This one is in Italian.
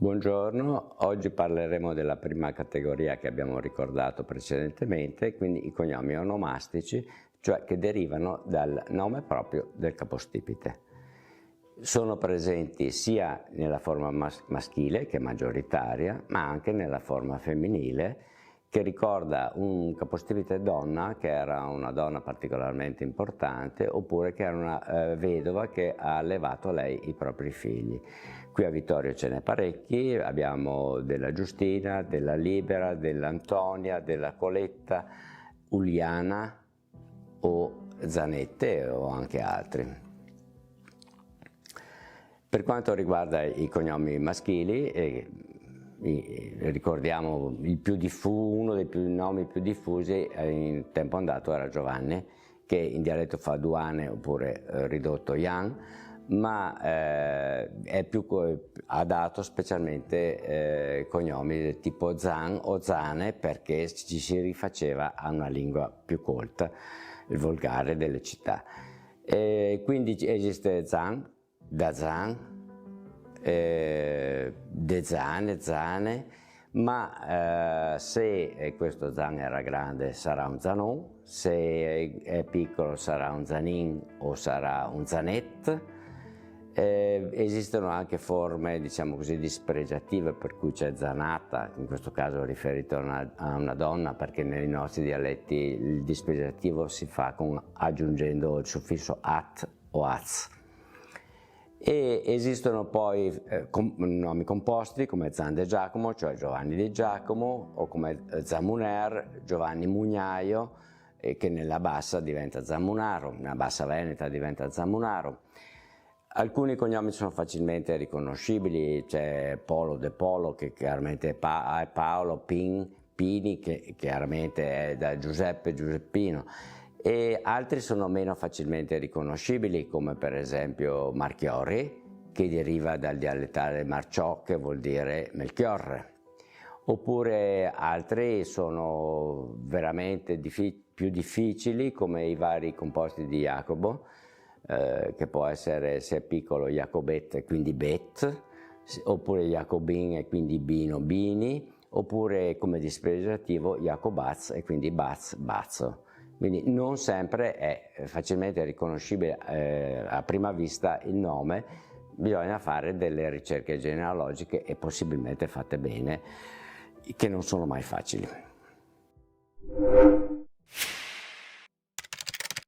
Buongiorno, oggi parleremo della prima categoria che abbiamo ricordato precedentemente, quindi i cognomi onomastici, cioè che derivano dal nome proprio del capostipite. Sono presenti sia nella forma maschile, che è maggioritaria, ma anche nella forma femminile, che ricorda un capostipite donna, che era una donna particolarmente importante, oppure che era una vedova che ha allevato lei i propri figli. Qui a Vittorio ce n'è parecchi, abbiamo della Giustina, della Libera, dell'Antonia, della Coletta, Uliana o Zanette o anche altri. Per quanto riguarda i cognomi maschili, ricordiamo uno dei nomi più diffusi in tempo andato era Giovanni, che in dialetto fa Duane oppure ridotto Jan, ma è più adatto specialmente cognomi del tipo Zan o Zane, perché ci si rifaceva a una lingua più colta, il volgare delle città. Quindi esiste Zan, Dazan, Dezane, Zane, ma se questo Zan era grande sarà un Zanon, se è piccolo sarà un Zanin o sarà un Zanet. Esistono anche forme, diciamo così, dispregiative, per cui c'è Zanata, in questo caso riferito a una donna, perché nei nostri dialetti il dispregiativo si fa aggiungendo il suffisso at o az. E esistono poi nomi composti come Zan de Giacomo, cioè Giovanni di Giacomo, o come Zamuner, Giovanni Mugnaio, che nella bassa diventa Zamunaro, nella bassa veneta diventa Zamunaro. Alcuni cognomi sono facilmente riconoscibili, c'è Polo de Polo, che chiaramente è Paolo, Pini, che chiaramente è da Giuseppe, Giuseppino, e altri sono meno facilmente riconoscibili, come per esempio Marchiori, che deriva dal dialettale Marciò, che vuol dire Melchiorre, oppure altri sono veramente più difficili, come i vari composti di Jacobo, che può essere, se è piccolo, Jacobet e quindi Bet, oppure Jacobin e quindi Bino, Bini, oppure come dispregiativo Jacobaz e quindi Baz, Bazzo. Quindi non sempre è facilmente riconoscibile a prima vista il nome, bisogna fare delle ricerche genealogiche e possibilmente fatte bene, che non sono mai facili.